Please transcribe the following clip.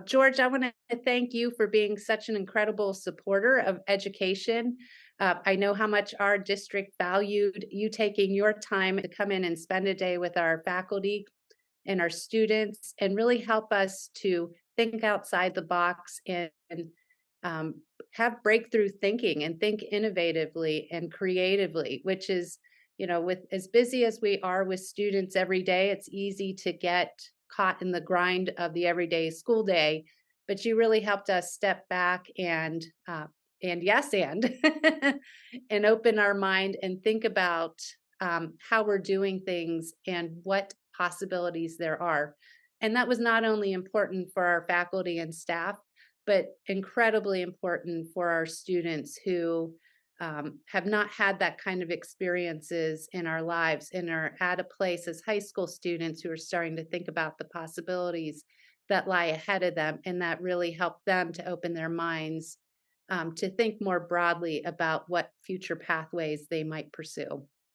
George, I want to thank you for being such an incredible supporter of education. I know how much our district valued you taking your time to come in and spend a day with our faculty and our students and really help us to think outside the box and have breakthrough thinking and think innovatively and creatively, which is, with as busy as we are with students every day, it's easy to get caught in the grind of the everyday school day. But you really helped us step back and yes, and and open our mind and think about how we're doing things and what possibilities there are. And that was not only important for our faculty and staff, but incredibly important for our students who have not had that kind of experiences in our lives and are at a place as high school students who are starting to think about the possibilities that lie ahead of them. And that really helped them to open their minds to think more broadly about what future pathways they might pursue.